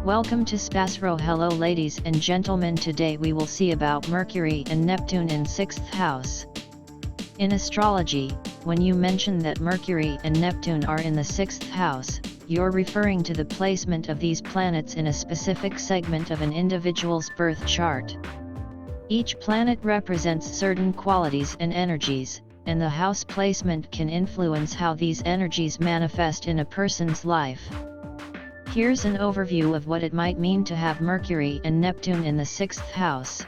Welcome to SPASRO. Hello ladies and gentlemen, today we will see about Mercury and Neptune in 6th house. In astrology, when you mention that Mercury and Neptune are in the 6th house, you're referring to the placement of these planets in a specific segment of an individual's birth chart. Each planet represents certain qualities and energies, and the house placement can influence how these energies manifest in a person's life. Here's an overview of what it might mean to have Mercury and Neptune in the 6th house.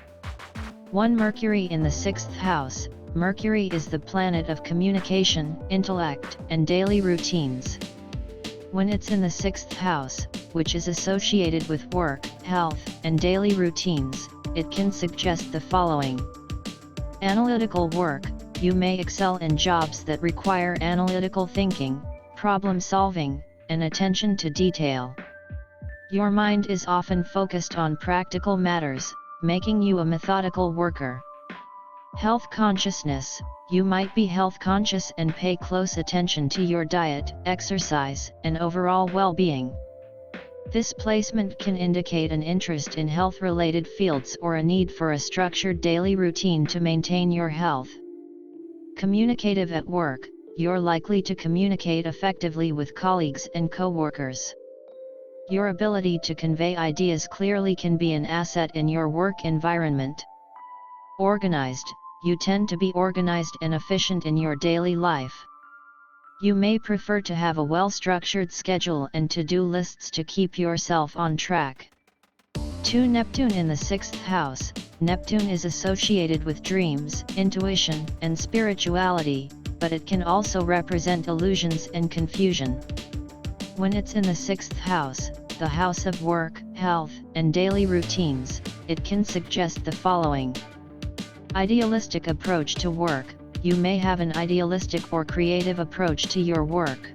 1. Mercury in the 6th house. Mercury is the planet of communication, intellect, and daily routines. When it's in the 6th house, which is associated with work, health, and daily routines, it can suggest the following. Analytical work. You may excel in jobs that require analytical thinking, problem solving, and attention to detail. Your mind is often focused on practical matters, making you a methodical worker. Health consciousness. You might be health conscious and pay close attention to your diet, exercise, and overall well-being. This placement can indicate an interest in health-related fields or a need for a structured daily routine to maintain your health. Communicative at work. You're likely to communicate effectively with colleagues and co-workers. Your ability to convey ideas clearly can be an asset in your work environment. Organized. You tend to be organized and efficient in your daily life. You may prefer to have a well-structured schedule and to-do lists to keep yourself on track. 2. Neptune in the 6th house. Neptune is associated with dreams, intuition, and spirituality, but it can also represent illusions and confusion. When it's in the 6th house, the house of work, health, and daily routines, it can suggest the following. Idealistic approach to work. You may have an idealistic or creative approach to your work.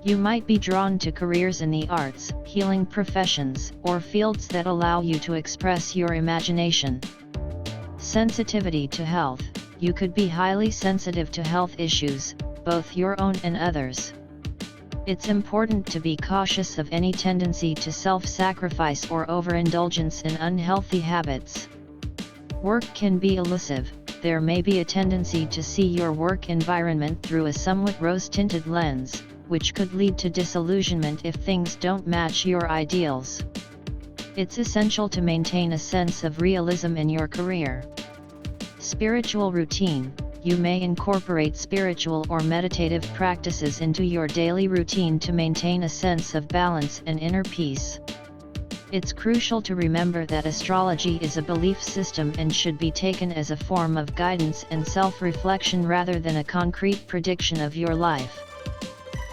You might be drawn to careers in the arts, healing professions, or fields that allow you to express your imagination. Sensitivity to health. You could be highly sensitive to health issues, both your own and others. It's important to be cautious of any tendency to self-sacrifice or overindulgence in unhealthy habits. Work can be elusive. There may be a tendency to see your work environment through a somewhat rose-tinted lens, which could lead to disillusionment if things don't match your ideals. It's essential to maintain a sense of realism in your career. Spiritual routine. You may incorporate spiritual or meditative practices into your daily routine to maintain a sense of balance and inner peace. It's crucial to remember that astrology is a belief system and should be taken as a form of guidance and self-reflection rather than a concrete prediction of your life.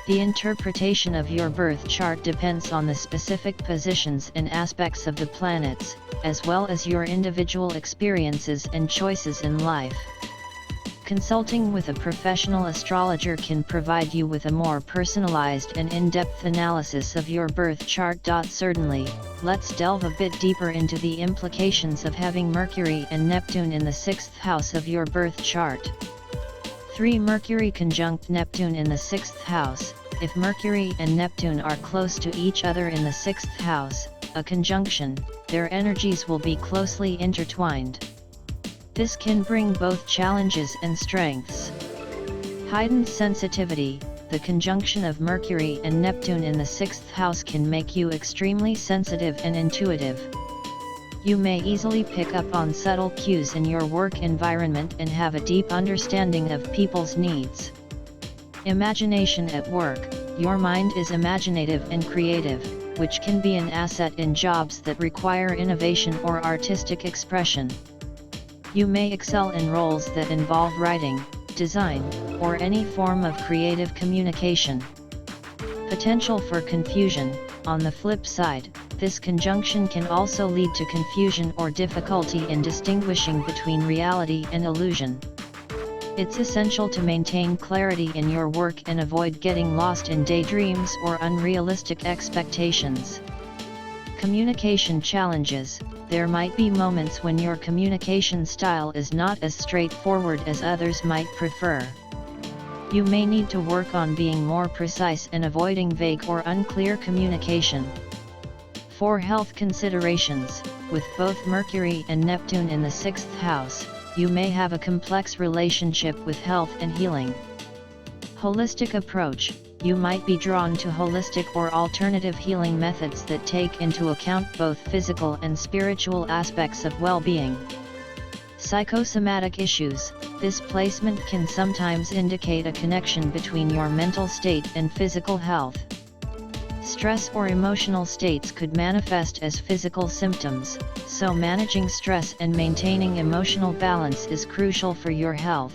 The interpretation of your birth chart depends on the specific positions and aspects of the planets, as well as your individual experiences and choices in life. Consulting with a professional astrologer can provide you with a more personalized and in-depth analysis of your birth chart. Certainly, let's delve a bit deeper into the implications of having Mercury and Neptune in the 6th house of your birth chart. 3. Mercury conjunct Neptune in the 6th house. If Mercury and Neptune are close to each other in the 6th house, a conjunction, their energies will be closely intertwined. This can bring both challenges and strengths. Heightened sensitivity. The conjunction of Mercury and Neptune in the 6th house can make you extremely sensitive and intuitive. You may easily pick up on subtle cues in your work environment and have a deep understanding of people's needs. Imagination at work. Your mind is imaginative and creative, which can be an asset in jobs that require innovation or artistic expression. You may excel in roles that involve writing, design, or any form of creative communication. Potential for confusion. On the flip side, this conjunction can also lead to confusion or difficulty in distinguishing between reality and illusion. It's essential to maintain clarity in your work and avoid getting lost in daydreams or unrealistic expectations. Communication challenges. There might be moments when your communication style is not as straightforward as others might prefer. You may need to work on being more precise and avoiding vague or unclear communication. For health considerations, with both Mercury and Neptune in the 6th house, you may have a complex relationship with health and healing. Holistic approach, you might be drawn to holistic or alternative healing methods that take into account both physical and spiritual aspects of well-being. Psychosomatic issues, this placement can sometimes indicate a connection between your mental state and physical health. Stress or emotional states could manifest as physical symptoms, so managing stress and maintaining emotional balance is crucial for your health.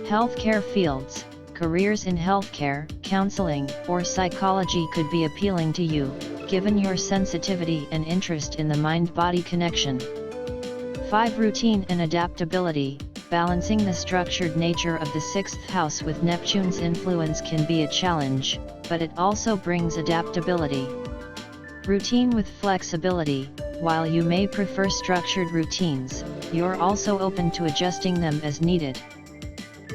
Healthcare fields, careers in healthcare, counseling, or psychology could be appealing to you, given your sensitivity and interest in the mind-body connection. 5. Routine and adaptability, balancing the structured nature of the 6th house with Neptune's influence can be a challenge, but it also brings adaptability. Routine with flexibility, while you may prefer structured routines, you're also open to adjusting them as needed.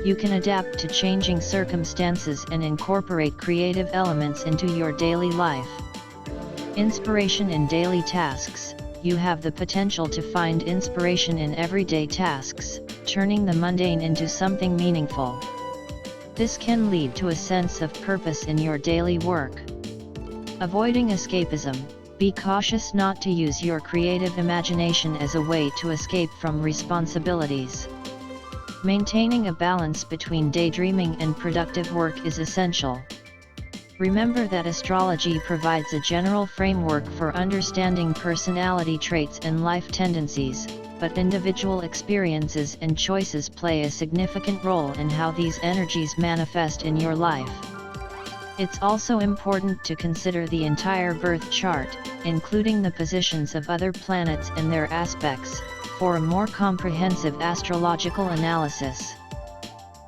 You can adapt to changing circumstances and incorporate creative elements into your daily life. Inspiration in daily tasks, you have the potential to find inspiration in everyday tasks, turning the mundane into something meaningful. This can lead to a sense of purpose in your daily work. Avoiding escapism, be cautious not to use your creative imagination as a way to escape from responsibilities. Maintaining a balance between daydreaming and productive work is essential. Remember that astrology provides a general framework for understanding personality traits and life tendencies, but individual experiences and choices play a significant role in how these energies manifest in your life. It's also important to consider the entire birth chart, including the positions of other planets and their aspects, for a more comprehensive astrological analysis.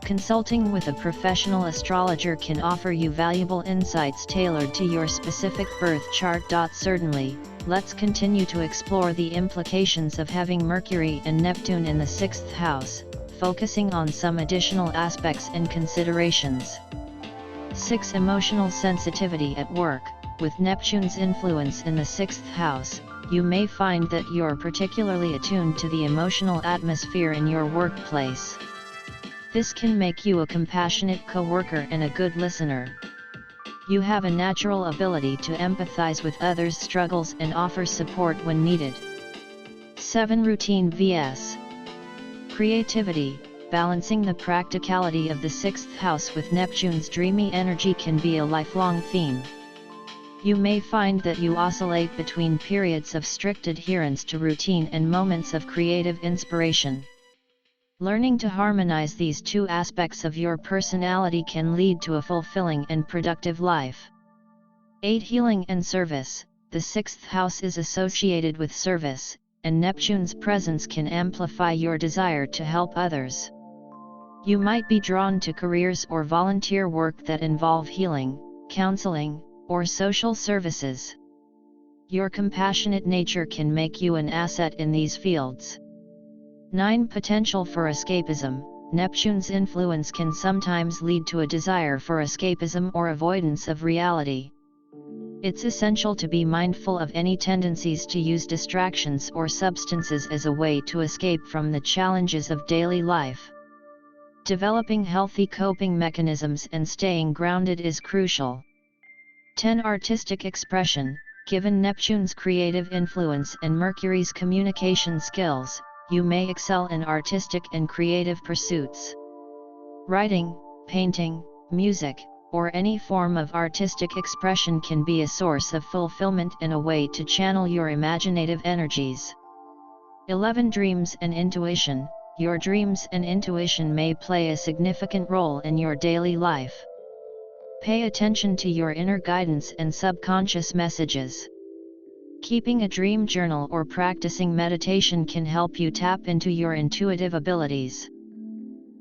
Consulting with a professional astrologer can offer you valuable insights tailored to your specific birth chart. Certainly, let's continue to explore the implications of having Mercury and Neptune in the 6th house, focusing on some additional aspects and considerations. 6. Emotional sensitivity at work, with Neptune's influence in the 6th house, you may find that you're particularly attuned to the emotional atmosphere in your workplace. This can make you a compassionate coworker and a good listener. You have a natural ability to empathize with others' struggles and offer support when needed. 7. Routine vs. creativity, balancing the practicality of the 6th house with Neptune's dreamy energy can be a lifelong theme. You may find that you oscillate between periods of strict adherence to routine and moments of creative inspiration. Learning to harmonize these two aspects of your personality can lead to a fulfilling and productive life. 8. Healing and service, the 6th house is associated with service, and Neptune's presence can amplify your desire to help others. You might be drawn to careers or volunteer work that involve healing, counseling, or social services. Your compassionate nature can make you an asset in these fields. 9. Potential for escapism, Neptune's influence can sometimes lead to a desire for escapism or avoidance of reality. It's essential to be mindful of any tendencies to use distractions or substances as a way to escape from the challenges of daily life. Developing healthy coping mechanisms and staying grounded is crucial. 10. Artistic expression, given Neptune's creative influence and Mercury's communication skills, you may excel in artistic and creative pursuits. Writing, painting, music, or any form of artistic expression can be a source of fulfillment and a way to channel your imaginative energies. 11. Dreams and intuition, your dreams and intuition may play a significant role in your daily life. Pay attention to your inner guidance and subconscious messages. Keeping a dream journal or practicing meditation can help you tap into your intuitive abilities.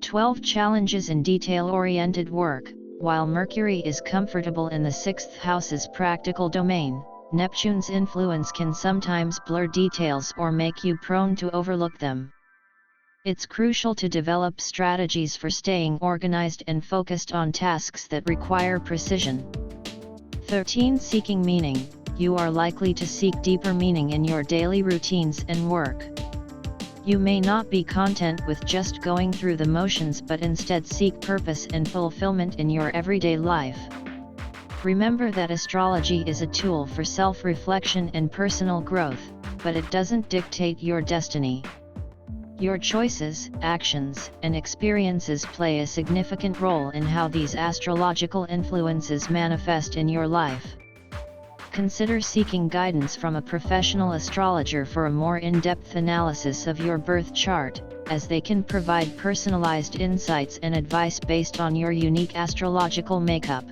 12. Challenges in detail-oriented work, while Mercury is comfortable in the 6th house's practical domain, Neptune's influence can sometimes blur details or make you prone to overlook them. It's crucial to develop strategies for staying organized and focused on tasks that require precision. 13. Seeking meaning, you are likely to seek deeper meaning in your daily routines and work. You may not be content with just going through the motions but instead seek purpose and fulfillment in your everyday life. Remember that astrology is a tool for self-reflection and personal growth, but it doesn't dictate your destiny. Your choices, actions, and experiences play a significant role in how these astrological influences manifest in your life. Consider seeking guidance from a professional astrologer for a more in-depth analysis of your birth chart, as they can provide personalized insights and advice based on your unique astrological makeup.